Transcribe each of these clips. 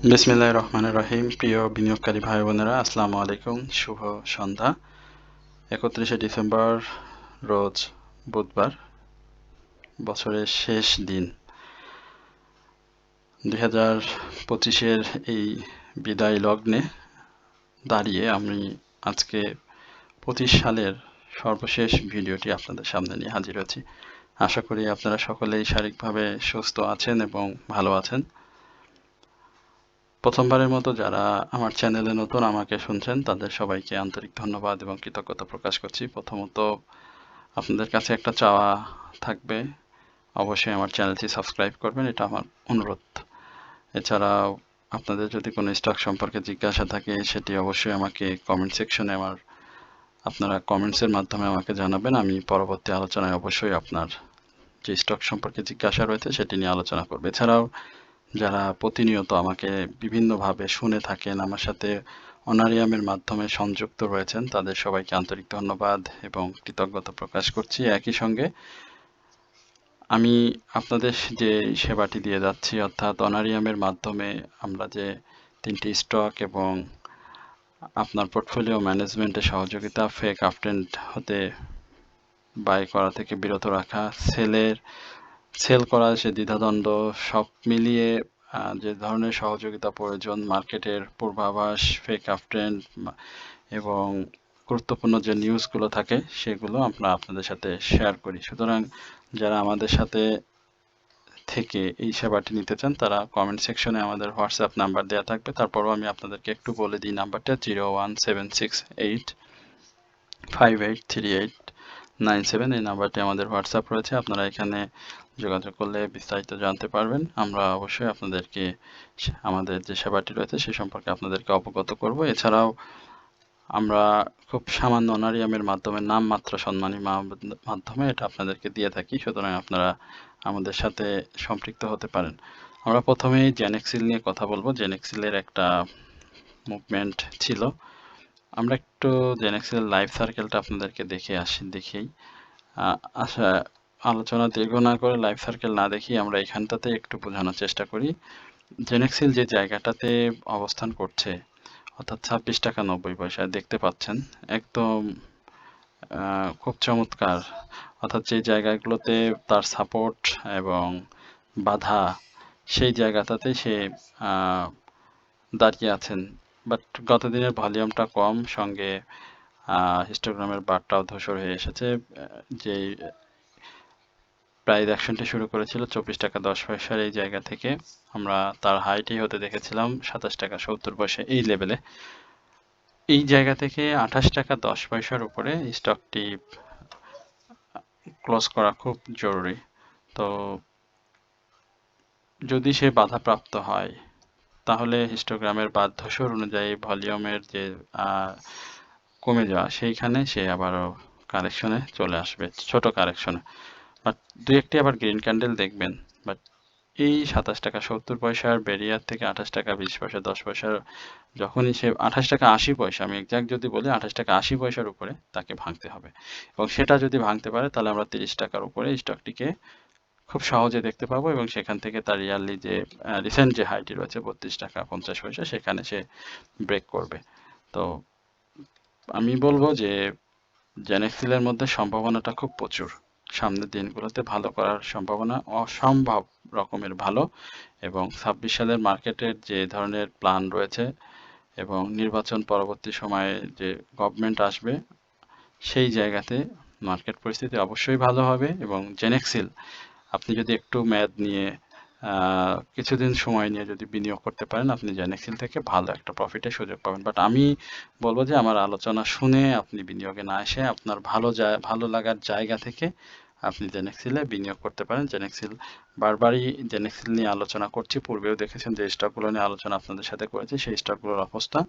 বিসমিল্লাহির রহমানির রহিম। প্রিয় বিনিয়োগকারী ভাই বোনেরা, আসসালামু আলাইকুম। শুভ সন্ধ্যা। 31শে ডিসেম্বর রোজ বুধবার, বছরের শেষ দিন। 2025-এর এই বিদায় লগ্নে দাঁড়িয়ে আমি আজকে 25 সালের সর্বশেষ ভিডিওটি আপনাদের সামনে নিয়ে হাজির হয়েছি। আশা করি আপনারা সকলেই শারীরিকভাবে সুস্থ আছেন এবং ভালো আছেন। প্রথমবারের মতো যারা আমার চ্যানেলে নতুন আমাকে শুনছেন তাদের সবাইকে আন্তরিক ধন্যবাদ এবং কৃতজ্ঞতা প্রকাশ করছি। প্রথমত আপনাদের কাছে একটা চাওয়া থাকবে, অবশ্যই আমার চ্যানেলটি সাবস্ক্রাইব করবেন, এটা আমার অনুরোধ। এছাড়াও আপনাদের যদি কোনো স্টক সম্পর্কে জিজ্ঞাসা থাকে সেটি অবশ্যই আমাকে কমেন্ট সেকশনে আপনারা কমেন্টসের মাধ্যমে আমাকে জানাবেন। আমি পরবর্তী আলোচনায় অবশ্যই আপনার যে স্টক সম্পর্কে জিজ্ঞাসা রয়েছে সেটি নিয়ে আলোচনা করব। এছাড়াও যারা প্রতিনিয়ত আমাকে বিভিন্নভাবে শুনে থাকেন, আমার সাথে অনারিয়ামের মাধ্যমে সংযুক্ত রয়েছেন, তাদের সবাইকে আন্তরিক ধন্যবাদ এবং কৃতজ্ঞতা প্রকাশ করছি। একই সঙ্গে আমি আপনাদের যে সেবাটি দিয়ে যাচ্ছি, অর্থাৎ অনারিয়ামের মাধ্যমে আমরা যে 3টি স্টক এবং আপনার পোর্টফোলিও ম্যানেজমেন্টে সহযোগিতা, ফেক আপট্রেন্ড হতে বাই করা থেকে বিরত রাখা, সেল করা সে দ্বিধাদ্বন্দ্ব, সব মিলিয়ে যে ধরনের সহযোগিতা প্রয়োজন, মার্কেটের পূর্বাভাস, ফেক আপট্রেন্ড এবং গুরুত্বপূর্ণ যে নিউজগুলো থাকে সেগুলো আমরা আপনাদের সাথে শেয়ার করি। সুতরাং যারা আমাদের সাথে থেকে এই সেবাটি নিতে চান তারা কমেন্ট সেকশনে আমাদের হোয়াটসঅ্যাপ নাম্বার দেওয়া থাকবে। তারপরও আমি আপনাদেরকে একটু বলে দিই নাম্বারটা 01768583897। এই নাম্বারটি আমাদের হোয়াটসঅ্যাপ রয়েছে, আপনারা এখানে যোগাযোগ করলে বিস্তারিত জানতে পারবেন। আমরা অবশ্যই আপনাদেরকে আমাদের যে সেবাটি রয়েছে সে সম্পর্কে আপনাদেরকে অবগত করব। এছাড়াও আমরা খুব সামান্য অনারিয়ামের মাধ্যমে, নামমাত্র সম্মানী মাধ্যমে এটা আপনাদেরকে দিয়ে থাকি। সুতরাং আপনারা আমাদের সাথে সম্পৃক্ত হতে পারেন। আমরা প্রথমেই জেনেক্সিল নিয়ে কথা বলবো। জেনেক্সিলের একটা মুভমেন্ট ছিল। আমরা একটু জেনেক্সিলের লাইফ সার্কেলটা আপনাদেরকে দেখেই আশা আলোচনা দীর্ঘ না করে লাইফ সার্কেল না দেখি আমরা এখানটাতে একটু বোঝানোর চেষ্টা করি। জেনেক্সিল যে জায়গাটাতে অবস্থান করছে, অর্থাৎ 26 টাকা 90 পয়সা দেখতে পাচ্ছেন, একদম খুব চমৎকার। অর্থাৎ যে জায়গাগুলোতে তার সাপোর্ট এবং বাধা, সেই জায়গাটাতে সে দাঁড়িয়ে আছেন। বাট গত দিনের ভলিউমটা কম, সঙ্গে হিস্টোগ্রামের বারটাও ধূসর হয়ে এসেছে। যে প্রাইস অ্যাকশনটি শুরু করেছিল 24 টাকা 10 পয়সার এই জায়গা থেকে, আমরা তার হাইটি হতে দেখেছিলাম 27 টাকা 70 পয়সা এই লেভেলে। এই জায়গা থেকে 28 টাকা 10 পয়সার উপরে স্টকটি ক্লোজ করা খুব জরুরি। তো যদি সে বাধাপ্রাপ্ত হয় তাহলে হিস্টোগ্রামের ধূসর অনুযায়ী ভলিউমের যে কমে যাওয়া, সেইখানে সে আবারও কারেকশনে চলে আসবে, ছোট কারেকশনে। বাট দুই একটি আবার গ্রিন ক্যান্ডেল দেখবেন। বাট এই 27 টাকা 70 পয়সার ব্যারিয়ার থেকে 28 টাকা 20 পয়সা 10 পয়সার, যখনই সে 28 টাকা 80 পয়সা, আমি এক্সাক্ট যদি বলি 28 টাকা 80 পয়সার উপরে তাকে ভাঙতে হবে। এবং সেটা যদি ভাঙতে পারে তাহলে আমরা 30 টাকার উপরে স্টকটিকে খুব সহজে দেখতে পাবো এবং সেখান থেকে তার ইয়ারলি যে রিসেন্ট যে হাইটি রয়েছে 32 টাকা 50 পয়সা, সেখানে সে ব্রেক করবে। তো আমি বলবো যে জেনেক্সিলের মধ্যে সম্ভাবনাটা খুব প্রচুর, সামনের দিনগুলোতে ভালো করার সম্ভাবনা অসম্ভব রকমের ভালো। এবং 26 সালের মার্কেটের যে ধরনের প্ল্যান রয়েছে এবং নির্বাচন পরবর্তী সময়ে যে গভর্নমেন্ট আসবে, সেই জায়গাতে মার্কেট পরিস্থিতি অবশ্যই ভালো হবে। এবং জেনেক্সিল আপনি যদি একটু মেয়াদ নিয়ে কিছুদিন সময় নিয়ে যদি বিনিয়োগ করতে পারেন, আপনি জেনেক্সিল থেকে ভালো একটা প্রফিটের সুযোগ পাবেন। বাট আমি বলবো যে আমার আলোচনা শুনে আপনি বিনিয়োগে না এসে আপনার ভালো লাগার জায়গা থেকে আপনি জেনেক্সিলে বিনিয়োগ করতে পারেন। জেনেক্সিল বারবারই জেনেক্সিল নিয়ে আলোচনা করছি, পূর্বেও দেখেছেন যে স্টকগুলো নিয়ে আলোচনা আপনাদের সাথে করেছি, সেই স্টকগুলোর অবস্থা।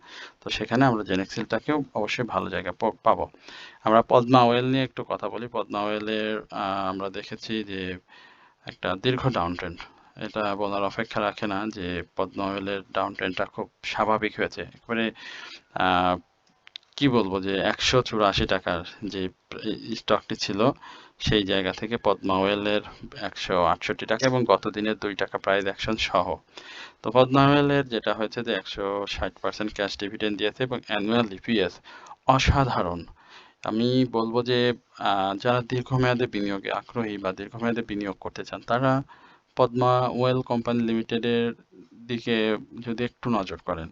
তো সেখানে আমরা জেনেক্সিলটাকেও অবশ্যই ভালো জায়গা পাবো। আমরা পদ্মা অয়েল নিয়ে একটু কথা বলি। পদ্মা অয়েলের আমরা দেখেছি যে একটা দীর্ঘ ডাউন ট্রেন্ড, এটা বলার অপেক্ষা রাখে না যে পদ্মা অয়েলের ডাউন ট্রেন্ডটা খুব স্বাভাবিক হয়েছে। একেবারে কি বলবো যে 184 টাকার যে স্টকটি ছিল সেই জায়গা থেকে পদ্মা ওয়েলের 168 টাকা এবং গত দিনের 2 টাকা প্রাইস অ্যাকশন সহ। তো পদ্মা ওয়েলের যেটা হয়েছে যে 160% ক্যাশ ডিভিডেন্ড দিয়েছে এবং অ্যানুয়াল ইপিএস অসাধারণ। আমি বলবো যে যারা দীর্ঘমেয়াদে বিনিয়োগে আগ্রহী বা দীর্ঘমেয়াদে বিনিয়োগ করতে চান তারা পদ্মা ওয়েল কোম্পানি লিমিটেডের দিকে যদি একটু নজর করেন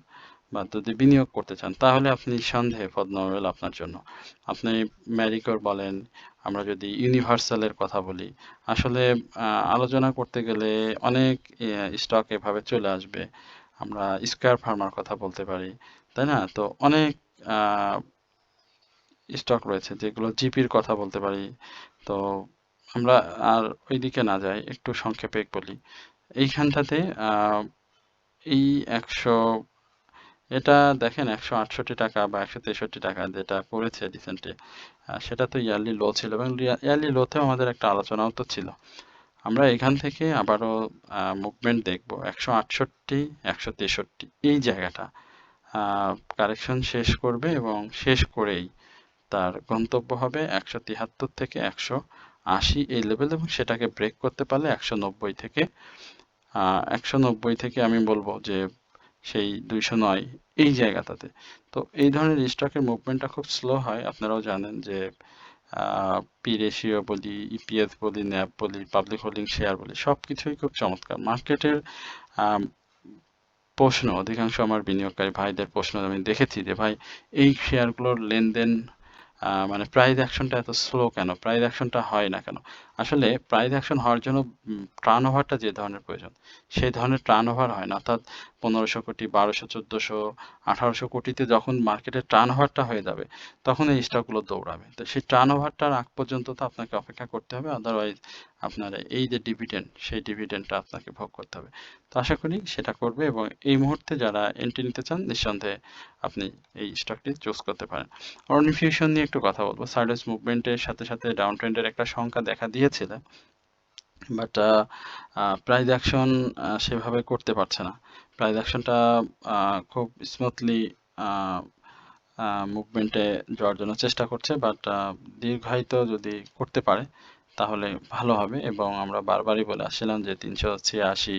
বা যদি বিনিয়োগ করতে চান তাহলে আপনি নিঃসন্দেহে পদ্মা ওয়েল আপনার জন্য। আপনি ম্যারিকোর বলেন, আমরা যদি ইউনিভার্সালের কথা বলি, আসলে আলোচনা করতে গেলে অনেক স্টক এভাবে চলে আসবে। আমরা স্কয়ার ফার্মার কথা বলতে পারি, তাই না? তো অনেক স্টক রয়েছে যেগুলো জিপির কথা বলতে পারি। তো আমরা আর ওইদিকে না যাই, একটু সংক্ষেপে বলি। এইখানটাতে এই 100 এটা দেখেন 168 টাকা বা 163 টাকা যেটা করেছে রিসেন্টলি, সেটা তো ইয়ারলি লো ছিল এবং ইয়ারলি লোতেও আমাদের একটা আলোচনাও তো ছিল। আমরা এখান থেকে আবারও মুভমেন্ট দেখব 168, 163 এই জায়গাটা কারেকশন শেষ করবে এবং শেষ করেই তার গন্তব্য হবে 173 থেকে 180 এই লেভেল এবং সেটাকে ব্রেক করতে পারলে 190 থেকে 190 থেকে আমি বলবো যে সেই 209 এই জায়গাটাতে। তো এই ধরনের স্টকের মুভমেন্টটা খুব স্লো হয়, আপনারাও জানেন যে পি রেশিও বলি, ইপিএস বলি, ন্যাপ বলি, পাবলিক হোল্ডিং শেয়ার বলি, সবকিছুই খুব চমৎকার। মার্কেটের প্রশ্ন, অধিকাংশ আমার বিনিয়োগকারী ভাইদের প্রশ্ন আমি দেখেছি যে ভাই এই শেয়ারগুলোর লেনদেন মানে প্রাইস অ্যাকশনটা এত স্লো কেন, প্রাইস অ্যাকশনটা হয় না কেন? আসলে প্রাইস অ্যাকশন হওয়ার জন্য টার্ন ওভারটা যে ধরনের প্রয়োজন সেই ধরনের টার্ন ওভার হয় না। অর্থাৎ 1500 কোটি, 1200, 1400, 1800 কোটিতে যখন মার্কেটের টার্ন ওভারটা হয়ে যাবে তখন এই স্টকগুলো দৌড়াবে। তো সেই টার্ন ওভারটার আগ পর্যন্ত তো আপনাকে অপেক্ষা করতে হবে, আদারওয়াইজ আপনার এই যে ডিভিডেন্ড সেই ডিভিডেন্ডটা আপনাকে ভোগ করতে হবে। তো আশা করি সেটা করবে এবং এই মুহূর্তে যারা এন্ট্রি নিতে চান নিঃসন্দেহে আপনি এই স্টকটি চুজ করতে পারেন। অরনি ফিউশন নিয়ে একটু কথা বলবো। সাইডওয়েজ মুভমেন্টের সাথে সাথে ডাউন ট্রেন্ডের একটা সংখ্যা দেখা দিয়েছিল, বাট প্রাইস অ্যাকশন সেভাবে করতে পারছে না। প্রাইস অ্যাকশনটা খুব স্মুথলি মুভমেন্টে যাওয়ার জন্য চেষ্টা করছে, বাট দীর্ঘায়িত যদি করতে পারে তাহলে ভালো হবে এবং আমরা বারবারই বলে আসছিলাম যে 386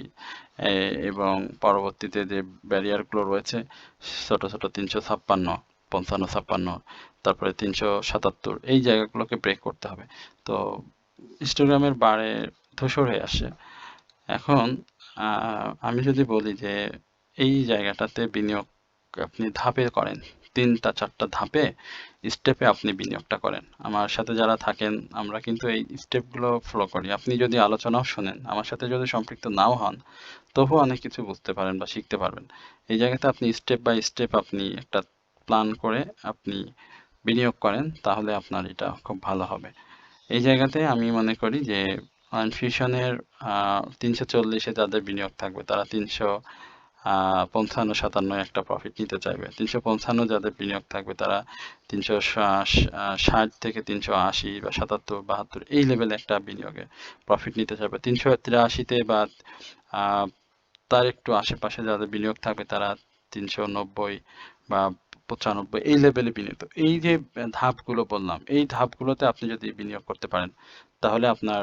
এবং পরবর্তীতে যে ব্যারিয়ারগুলো রয়েছে ছোট ছোট 356, 55, 56, তারপরে 377 এই জায়গাগুলোকে ব্রেক করতে হবে। তো হিস্টোগ্রামের বারে ধূসর হয়ে আসছে। এখন আমি যদি বলি যে এই জায়গাটাতে বিনিয়োগ আপনি ধাপে করেন, 3টা 4টা ধাপে স্টেপে আপনি বিনিয়োগটা করেন। আমার সাথে যারা থাকেন আমরা কিন্তু এই স্টেপগুলো ফলো করি। আপনি যদি আলোচনাও শোনেন, আমার সাথে যদি সম্পৃক্ত নাও হন, তবুও অনেক কিছু বুঝতে পারেন বা শিখতে পারবেন। এই জায়গাতে আপনি স্টেপ বাই স্টেপ আপনি একটা প্ল্যান করে আপনি বিনিয়োগ করেন, তাহলে আপনার এটা খুব ভালো হবে। এই জায়গাতে আমি মনে করি যে ফিউশনের 340-এ যাদের বিনিয়োগ থাকবে তারা 355-57 একটা প্রফিট নিতে চাইবে। 355 যাদের বিনিয়োগ থাকবে তারা 360 থেকে 380 বা 77-72 এই লেভেলে একটা বিনিয়োগে প্রফিট নিতে চাইবে। 383-তে বা তার একটু আশেপাশে যাদের বিনিয়োগ থাকবে তারা 390 বা 95 এই লেভেলে বিনিয়োগ। তো এই যে ধাপগুলো বললাম, এই ধাপগুলোতে আপনি যদি বিনিয়োগ করতে পারেন তাহলে আপনার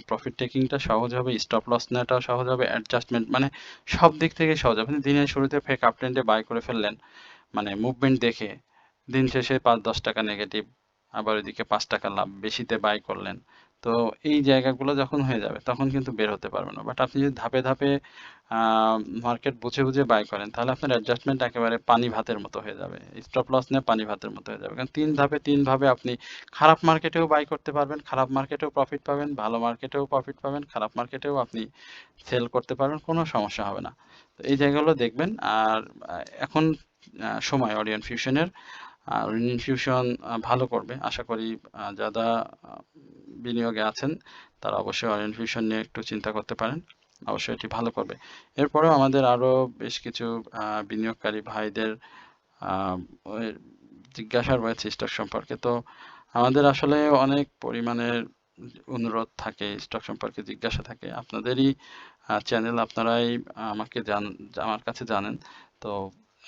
প্রফিট টেকিংটা সহজ হবে, স্টপ লস নেওয়াটাও সহজ হবে, অ্যাডজাস্টমেন্ট মানে সব দিক থেকে সহজ হবে। আপনি দিনের শুরুতে ফেক আপ ট্রেন্ডে বাই করে ফেললেন, মানে মুভমেন্ট দেখে দিন শেষে 5-10 টাকা নেগেটিভ, আবার ওইদিকে 5 টাকা লাভ, বেশিতে বাই করলেন। তো এই জায়গাগুলো যখন হয়ে যাবে তখন কিন্তু বের হতে পারবে না। বাট আপনি যদি ধাপে ধাপে মার্কেট বুঝে বুঝে বাই করেন তাহলে আপনার অ্যাডজাস্টমেন্ট একেবারে পানি ভাতের মতো হয়ে যাবে, স্টপ লস নিয়ে পানি ভাতের মতো হয়ে যাবে। কারণ 3 ধাপে আপনি খারাপ মার্কেটেও বাই করতে পারবেন, খারাপ মার্কেটেও প্রফিট পাবেন, ভালো মার্কেটেও প্রফিট পাবেন, খারাপ মার্কেটেও আপনি সেল করতে পারবেন, কোনো সমস্যা হবে না। তো এই জায়গাগুলো দেখবেন। আর এখন সময় অরিয়ন ফিউশনের, অরিয়ন ফিউশন ভালো করবে আশা করি। যারা বিনিয়োগে আছেন তারা অবশ্যই অরিয়ন ফিউশন নিয়ে একটু চিন্তা করতে পারেন, অবশ্যই এটি ভালো করবে। এরপরেও আমাদের আরো বেশ কিছু বিনিয়োগকারী ভাইদের ওই জিজ্ঞাসা রয়েছে স্টক সম্পর্কে। তো আমাদের আসলে অনেক পরিমাণের অনুরোধ থাকে, স্টক সম্পর্কে জিজ্ঞাসা থাকে। আপনাদেরই চ্যানেল, আপনারাই আমাকে আমার কাছে জানেন। তো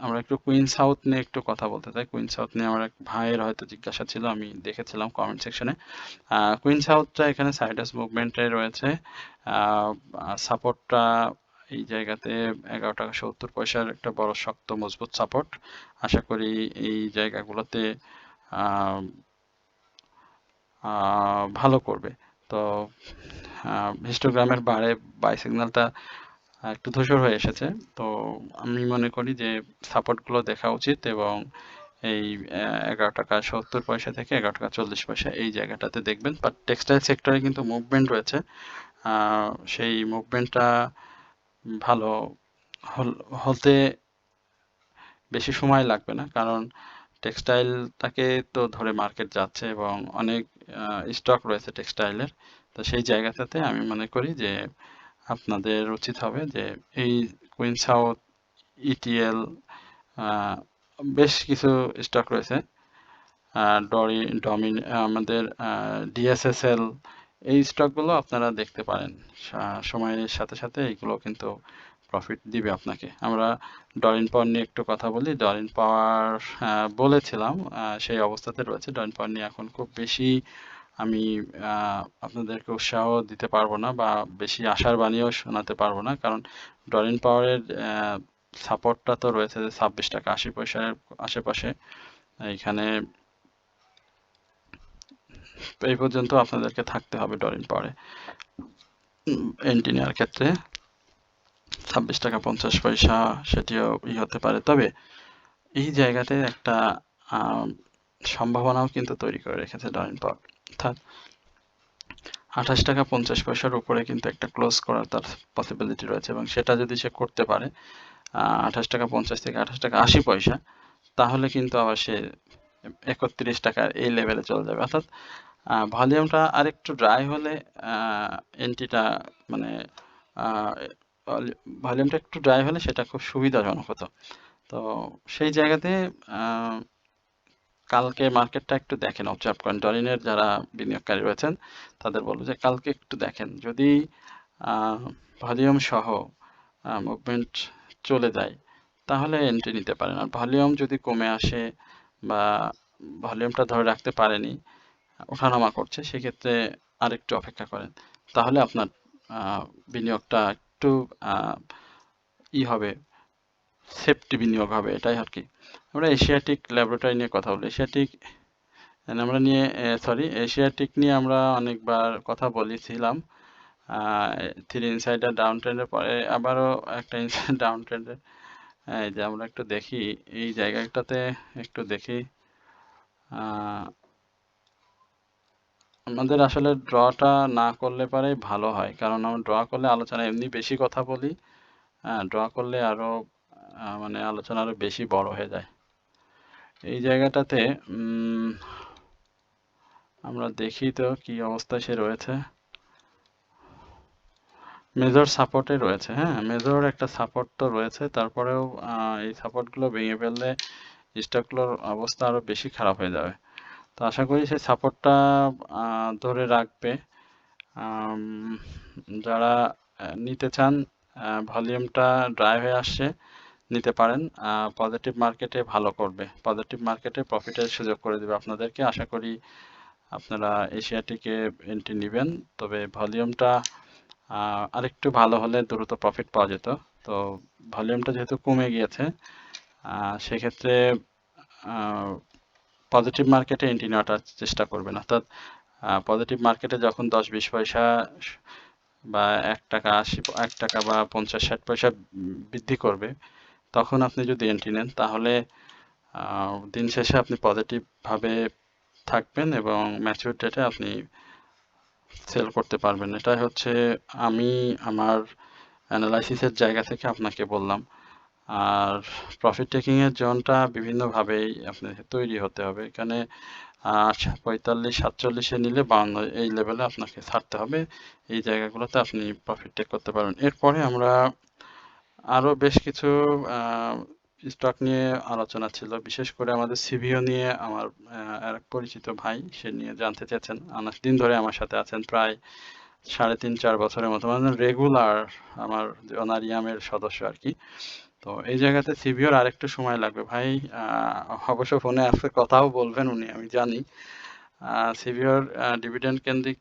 আমরা একটু কুইন সাউথ নিয়ে একটু কথা বলতে চাই। কুইন সাউথ নিয়ে আমার এক ভাইয়ের হয়তো জিজ্ঞাসা ছিল, আমি দেখেছিলাম কমেন্ট সেকশনে। কুইন সাউথটা এখানে সাইডাস মুভমেন্টে রয়েছে। সাপোর্টটা এই জায়গাতে 11 টাকা 70 পয়সার একটা বড় শক্ত মজবুত সাপোর্ট। আশা করি এই জায়গাগুলোতে আহ, ভালো করবে। তো হিস্টোগ্রামের বাই সিগন্যালটা একটু ধূসর হয়ে এসেছে। তো আমি মনে করি যে সাপোর্টগুলো দেখা উচিত, এবং এই 11 টাকা 70 পয়সা থেকে 11 টাকা 40 পয়সা এই জায়গাটাতে দেখবেন। বাট টেক্সটাইল সেক্টরে কিন্তু মুভমেন্ট রয়েছে। সেই মুভমেন্টটা ভালো হতে বেশি সময় লাগবে না, কারণ টেক্সটাইলটাকে তো ধরে মার্কেট যাচ্ছে এবং অনেক স্টক রয়েছে টেক্সটাইলের। তো সেই জায়গাটাতে আমি মনে করি যে আপনাদের উচিত হবে যে এই কুইন সাউথ, ইটিএল, বেশ কিছু স্টক রয়েছে, আমাদের ডিএসএসএল, এই স্টকগুলো আপনারা দেখতে পারেন। সময়ের সাথে সাথে এইগুলো কিন্তু প্রফিট দিবে আপনাকে। আমরা ডরিন পাওয়ার নিয়ে একটু কথা বলি। ডরিন পাওয়ার বলেছিলাম সেই অবস্থাতে রয়েছে। ডরিন পাওয়ার নিয়ে এখন খুব বেশি আমি আপনাদেরকে উৎসাহ দিতে পারবো না, বা বেশি আশার বাণীও শোনাতে পারবো না, কারণ ডরিন পাওয়ারের সাপোর্টটা তো রয়েছে যে 26 টাকা 80 পয়সার আশেপাশে। এইখানে এই পর্যন্ত আপনাদেরকে থাকতে হবে ডরিন পাওয়ারে। এন্ট্রি নেওয়ার ক্ষেত্রে 26 টাকা 50 পয়সা সেটিও হতে পারে, তবে এই জায়গাতে একটা সম্ভাবনাও কিন্তু তৈরি করে রেখেছে ডরিন পাওয়ার, অর্থাৎ 28 টাকা 50 পয়সার উপরে কিন্তু একটা ক্লোজ করার তার পসিবিলিটি রয়েছে, এবং সেটা যদি সে করতে পারে 28 টাকা 50 থেকে 28 টাকা 80 পয়সা, তাহলে কিন্তু আবার সে 31 টাকার এই লেভেলে চলে যাবে। অর্থাৎ ভলিউমটা আরেকটু ড্রাই হলে এন্ট্রিটা মানে ভলিউমটা একটু ড্রাই হলে সেটা খুব সুবিধাজনক হতো। তো সেই জায়গাতে কালকে মার্কেটটা একটু দেখেন, অবজার্ভ করেন। ডরিনের যারা বিনিয়োগকারী রয়েছেন তাদের বলবো যে কালকে একটু দেখেন, যদি ভলিউম সহ মুভমেন্ট চলে যায় তাহলে এন্ট্রি নিতে পারেন। আর ভলিউম যদি কমে আসে বা ভলিউমটা ধরে রাখতে পারেনি, ওঠানামা করছে, সেক্ষেত্রে আরেকটু অপেক্ষা করেন, তাহলে আপনার বিনিয়োগটা একটু হবে, সেফটি বিনিয়োগ হবে, এটাই আর কি। আমরা এশিয়াটিক ল্যাবরেটরি নিয়ে কথা বলি। এশিয়াটিক নিয়ে আমরা অনেকবার কথা বলেছিলাম। থ্রি ইনসাইডার ডাউন ট্রেন্ডের পরে আবারও একটা ইনসাইড ডাউন ট্রেন্ডে, এই যে আমরা একটু দেখি এই জায়গাটাতে, একটু দেখি আমাদের আসলে ড্রটা না করলে পরে ভালো হয়, কারণ আমরা ড্র করলে আলোচনা এমনি বেশি কথা বলি, ড্র করলে আরো মানে আলোচনা আরো বেশি বড় হয়ে যায়। এই জায়গাটাতে আমরা দেখি তো কি অবস্থায় সে রয়েছে। মেজর সাপোর্টে রয়েছে, হ্যাঁ, মেজর একটা সাপোর্ট তো রয়েছে, তারপরেও এই সাপোর্টগুলো ভেঙে ফেললে স্টকগুলোর অবস্থা আরো বেশি খারাপ হয়ে যাবে। তো আশা করি সেই সাপোর্টটা ধরে রাখবে। যারা নিতে চান, ভলিউমটা ড্রাই হয়ে আসছে, নিতে পারেন। পজিটিভ মার্কেটে ভালো করবে, পজিটিভ মার্কেটে প্রফিটের সুযোগ করে দেবে আপনাদেরকে। আশা করি আপনারা এশিয়াটিকে এন্ট্রি নেবেন, তবে ভলিউমটা আরেকটু ভালো হলে দ্রুত প্রফিট পাওয়া যেত। তো ভলিউমটা যেহেতু কমে গিয়েছে, সেক্ষেত্রে পজিটিভ মার্কেটে এন্ট্রি নেওয়াটার চেষ্টা করবেন। অর্থাৎ পজিটিভ মার্কেটে যখন 10-20 পয়সা বা 1 টাকা বা 50-60 পয়সা বৃদ্ধি করবে, তখন আপনি যদি এন্ট্রি নেন, তাহলে দিন শেষে আপনি পজিটিভ ভাবে থাকবেন এবং ম্যাচিউর ডেটে আপনি সেল করতে পারবেন। এটাই হচ্ছে আমি আমার অ্যানালাইসিসের জায়গা থেকে আপনাকে বললাম। আর প্রফিট টেকিং এর জোনটা বিভিন্নভাবেই আপনাকে তৈরি হতে হবে। এখানে 45-47-এ নিলে 52 এই লেভেলে আপনাকে ছাড়তে হবে। এই জায়গাগুলোতে আপনি প্রফিট টেক করতে পারবেন। এরপরে আমরা আরো বেশ কিছু স্টক নিয়ে আলোচনা ছিল, বিশেষ করে আমাদের সিভিও নিয়ে আমার এক পরিচিত ভাই সে নিয়ে জানতে চেয়েছেন। অনেক দিন ধরে আমার সাথে আছেন, প্রায় 3.5-4 বছরের মতো, মানে রেগুলার আমার অনারিয়ামের সদস্য আর কি। তো এই জায়গাতে সিবিওর আরেকটু সময় লাগবে ভাই। অবশ্য ফোনে আজকে কথাও বলবেন উনি, আমি জানি। সিবিওর ডিভিডেন্ড কেন্দ্রিক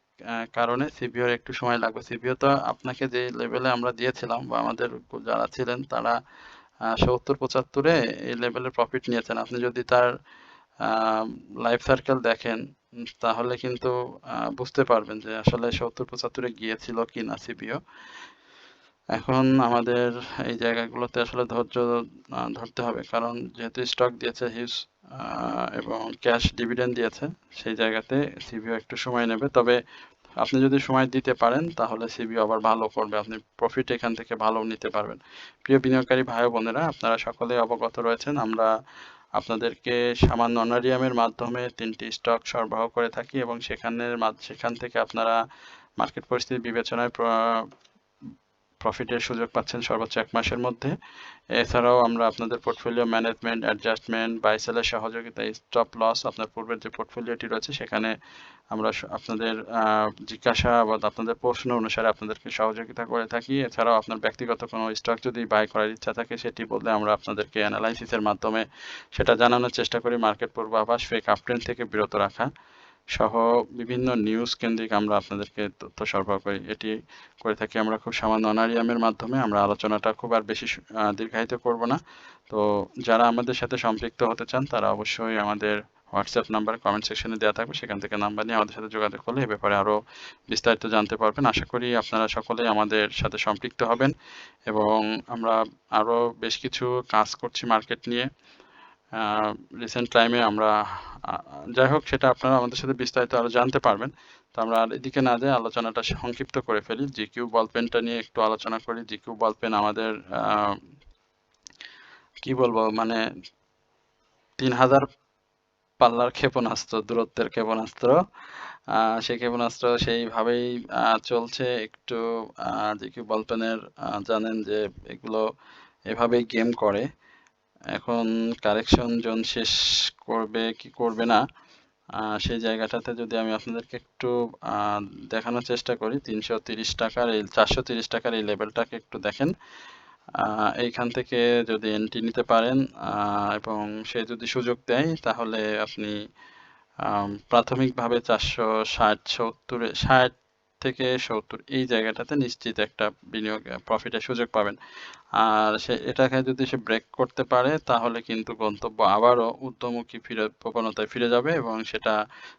কারণে সিবিওর একটু সময় লাগবে। সিবিও তো আপনাকে যে লেভেলে আমরা দিয়েছিলাম বা আমাদের যারা ছিলেন তারা 70-75-এ এই লেভেলের প্রফিট নিয়েছেন। আপনি যদি তার লাইফ সার্কেল দেখেন তাহলে কিন্তু বুঝতে পারবেন যে আসলে 70-75-এ গিয়েছিল কিনা সিবিও। এখন আমাদের এই জায়গাগুলোতে আসলে ধৈর্য ধরতে হবে, কারণ যেহেতু স্টক দিয়েছে হিউজ এবং ক্যাশ ডিভিডেন্ড দিয়েছে, সেই জায়গাতে সিবিও একটু সময় নেবে। তবে আপনি যদি সময় দিতে পারেন তাহলে সিবিও আবার ভালো করবে, আপনি প্রফিট এখান থেকে ভালো নিতে পারবেন। প্রিয় বিনিয়োগকারী ভাই ও বোনেরা, আপনারা সকলে অবগত রয়েছেন আমরা আপনাদেরকে সামান্য অনারিয়ামের মাধ্যমে 3টি স্টক সরবরাহ করে থাকি এবং সেখান থেকে আপনারা মার্কেট পরিস্থিতি বিবেচনায় প্রফিটের সুযোগ পাচ্ছেন সর্বোচ্চ 1 মাসের মধ্যে। এছাড়াও আমরা আপনাদের পোর্টফোলিও ম্যানেজমেন্ট, অ্যাডজাস্টমেন্ট, বাই সেলের সহযোগিতা, স্টপ লস, আপনার পূর্বের যে পোর্টফোলিওটি রয়েছে সেখানে আমরা আপনাদের জিজ্ঞাসা বা আপনাদের প্রশ্ন অনুসারে আপনাদেরকে সহযোগিতা করে থাকি। এছাড়াও আপনার ব্যক্তিগত কোনো স্টক যদি বাই করার ইচ্ছা থাকে সেটি বললে আমরা আপনাদেরকে অ্যানালাইসিসের মাধ্যমে সেটা জানানোর চেষ্টা করি। মার্কেট পূর্বাভাস, ফেক আপট্রেন্ড থেকে বিরত রাখা সহ বিভিন্ন নিউজ কেন্দ্রিক আমরা আপনাদেরকে তথ্য সরবরাহ করি। এটি করে থাকি আমরা খুব সামান্য অনারিয়ামের মাধ্যমে। আমরা আলোচনাটা খুব আর বেশি দীর্ঘায়িত করব না। তো যারা আমাদের সাথে সম্পৃক্ত হতে চান তারা অবশ্যই আমাদের হোয়াটসঅ্যাপ নাম্বার কমেন্ট সেকশনে দেওয়া থাকবে, সেখান থেকে নাম্বার নিয়ে আমাদের সাথে যোগাযোগ করলে এ ব্যাপারে আরও বিস্তারিত জানতে পারবেন। আশা করি আপনারা সকলেই আমাদের সাথে সম্পৃক্ত হবেন এবং আমরা আরও বেশ কিছু কাজ করছি মার্কেট নিয়ে রিসেন্ট টাইমে আমরা। যাই হোক, সেটা আপনারা আমাদের সাথে বিস্তারিত আরও জানতে পারবেন। তো আমরা আর এদিকে না যাই, আলোচনাটা সংক্ষিপ্ত করে ফেলি। জিকিউ বলপেনটা নিয়ে একটু আলোচনা করি। জিকিউ বলপেন আমাদের কি বলবো, মানে 3000 পাল্লার ক্ষেপণাস্ত্র, দূরত্বের ক্ষেপণাস্ত্র। সেই ক্ষেপণাস্ত্র সেইভাবেই চলছে একটু। জিকিউ বলপেনের জানেন যে এগুলো এভাবেই গেম করে। এখন কারেকশন জোন শেষ করবে কি করবে না, সেই জায়গাটাতে যদি আমি আপনাদেরকে একটু দেখানোর চেষ্টা করি। 330 টাকার এই 430 টাকার এই লেভেলটাকে একটু দেখেন। এইখান থেকে যদি এন্ট্রি নিতে পারেন এবং সে যদি সুযোগ দেয় তাহলে আপনি প্রাথমিকভাবে 60 থেকে 70 এই জায়গাটাতে নিশ্চিত একটা বিনিয়োগ প্রফিটের সুযোগ পাবেন। আর এটাকে যদি সে ব্রেক করতে পারে তাহলে কিন্তু গন্তব্য আবারও ঊর্ধ্বমুখী প্রবণতায় ফিরে যাবে এবং সেটা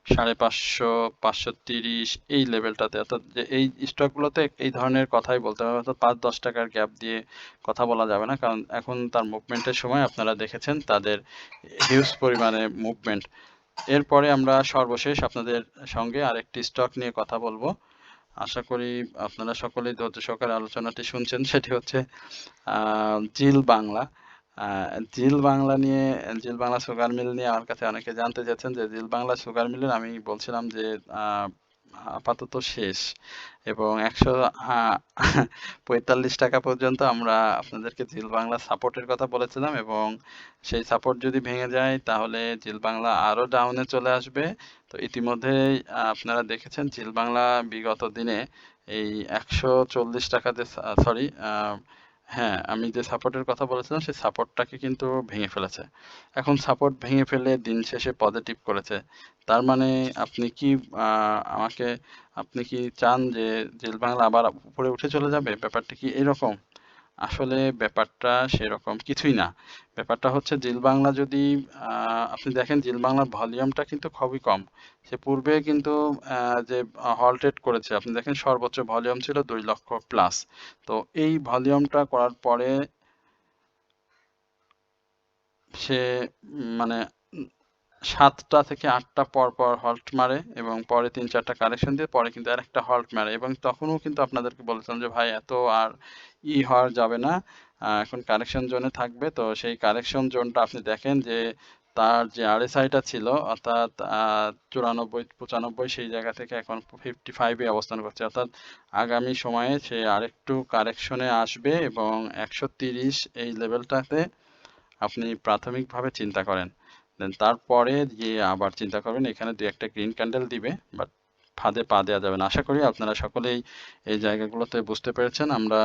550, 530 এই লেভেলটাতে, অর্থাৎ যে এই স্টকগুলোতে এই ধরনের কথাই বলতে হবে, অর্থাৎ 5-10 টাকার গ্যাপ দিয়ে কথা বলা যাবে না, কারণ এখন তার মুভমেন্টের সময় আপনারা দেখেছেন তাদের হিউজ পরিমাণে মুভমেন্ট। এরপরে আমরা সর্বশেষ আপনাদের সঙ্গে আরেকটি স্টক নিয়ে কথা বলবো। আশা করি আপনারা সকলেই ধৈর্য সহকারে আলোচনাটি শুনছেন। সেটি হচ্ছে জিল বাংলা। জিল বাংলা নিয়ে, জিল বাংলা সুগার মিল নিয়ে আমার কাছে অনেকে জানতে চাচ্ছেন যে জিল বাংলা সুগার মিলের আমি বলছিলাম যে আপাতত শেষ এবং 145 টাকা পর্যন্ত আমরা আপনাদেরকে জিল বাংলা সাপোর্টের কথা বলেছিলাম এবং সেই সাপোর্ট যদি ভেঙে যায় তাহলে জিল বাংলা আরও ডাউনে চলে আসবে। তো ইতিমধ্যেই আপনারা দেখেছেন জিল বাংলা বিগত দিনে এই 140 টাকাতে, সরি, হ্যাঁ, আমি যে সাপোর্টের কথা বলেছিলাম সেই সাপোর্টটাকে কিন্তু ভেঙে ফেলেছে। এখন সাপোর্ট ভেঙে ফেলে দিন শেষে পজিটিভ করেছে। তার মানে আপনি কি আপনি কি চান যে জেল বাংলা আবার উপরে উঠে চলে যাবে? ব্যাপারটা কি এরকম? আসলে ব্যাপারটা সেরকম কিছুই না। ব্যাপারটা হচ্ছে জিল বাংলা যদি আপনি দেখেন জিল বাংলার ভলিউমটা কিন্তু খুবই কম। সে পূর্বে কিন্তু যে হল্টেড করেছে, আপনি দেখেন সর্বোচ্চ ভলিউম ছিল 2 লক্ষ প্লাস। তো এই ভলিউমটা করার পরে সে মানে 7টা থেকে 8টা পর পর হল্ট মারে এবং পরে 3-4টা কারেকশন দিয়ে পরে কিন্তু আরেকটা হল্ট মারে এবং তখনও কিন্তু আপনাদেরকে বলেছিলাম যে ভাই এত আর হওয়া যাবে না, এখন কারেকশন জোনে থাকবে। তো সেই কারেকশন জোনটা আপনি দেখেন যে তার যে আরএসআইটা ছিল অর্থাৎ 94-95 সেই জায়গা থেকে এখন 55-এ অবস্থান করছে, অর্থাৎ আগামী সময়ে সে আরেকটু কারেকশনে আসবে এবং 130 এই লেভেলটাতে আপনি প্রাথমিকভাবে চিন্তা করেন। দেন তারপরে গিয়ে আবার চিন্তা করবেন, এখানে 2-একটা গ্রিন ক্যান্ডেল দিবে, বাট ফাঁদে পা দেওয়া যাবে না। আশা করি আপনারা সকলেই এই জায়গাগুলোতে বুঝতে পেরেছেন আমরা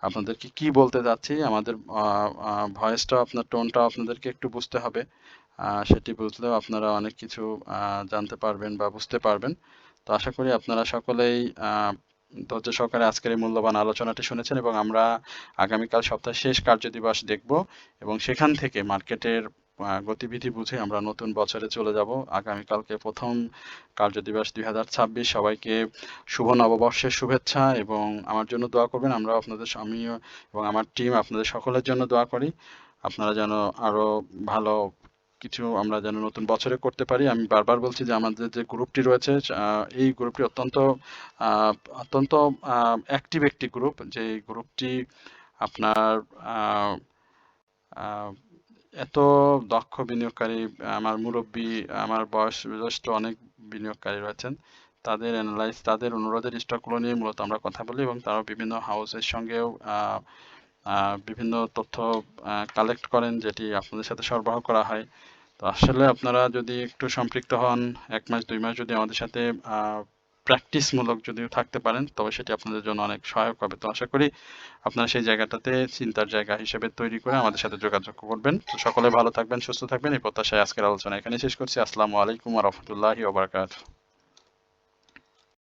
আপনাদেরকে কি বলতে যাচ্ছি। আমাদের ভয়েসটাও আপনার টোনটাও আপনাদেরকে একটু বুঝতে হবে। সেটি বুঝলেও আপনারা অনেক কিছু জানতে পারবেন বা বুঝতে পারবেন। তো আশা করি আপনারা সকলেই ধৈর্য সহকারে আজকের এই মূল্যবান আলোচনাটি শুনেছেন এবং আমরা আগামীকাল সপ্তাহের শেষ কার্যদিবস দেখব এবং সেখান থেকে মার্কেটের গতিবিধি বুঝে আমরা নতুন বছরে চলে যাব। আগামীকালকে প্রথম কার্যদিবস 2026। সবাইকে শুভ নববর্ষের শুভেচ্ছা এবং আমার জন্য দোয়া করবেন। আমরাও আপনাদের আমিও এবং আমার টিম আপনাদের সকলের জন্য দোয়া করি। আপনারা যেন আরো ভালো কিছু আমরা যেন নতুন বছরে করতে পারি। আমি বারবার বলছি যে আমাদের যে গ্রুপটি রয়েছে এই গ্রুপটি আহ, অত্যন্ত অ্যাক্টিভ একটি গ্রুপ, যে গ্রুপটি আপনার আহ, আহ, এত দক্ষ বিনিয়োগকারী, আমার মুরব্বী, আমার বয়সজ্যেষ্ঠ অনেক বিনিয়োগকারী রয়েছেন। তাদের অনুরোধের স্টকগুলো নিয়ে মূলত আমরা কথা বলি এবং তারা বিভিন্ন হাউসের সঙ্গেও বিভিন্ন তথ্য কালেক্ট করেন, যেটি আপনাদের সাথে সরবরাহ করা হয়। তো আসলে আপনারা যদি একটু সম্পৃক্ত হন, 1 মাস 2 মাস যদি আমাদের সাথে প্র্যাকটিসমূলক যদি থাকতে পারেন, তবে সেটি আপনাদের জন্য অনেক সহায়ক হবে। তো আশা করি আপনারা সেই জায়গাটাতে চিন্তার জায়গা হিসেবে তৈরি করে আমাদের সাথে যোগাযোগ করবেন। তো সকলে ভালো থাকবেন, সুস্থ থাকবেন, এই প্রত্যাশায় আজকের আলোচনা এখানে শেষ করছি। আসসালামু আলাইকুম ওয়া রাহমাতুল্লাহি ওয়া বারাকাতুহু।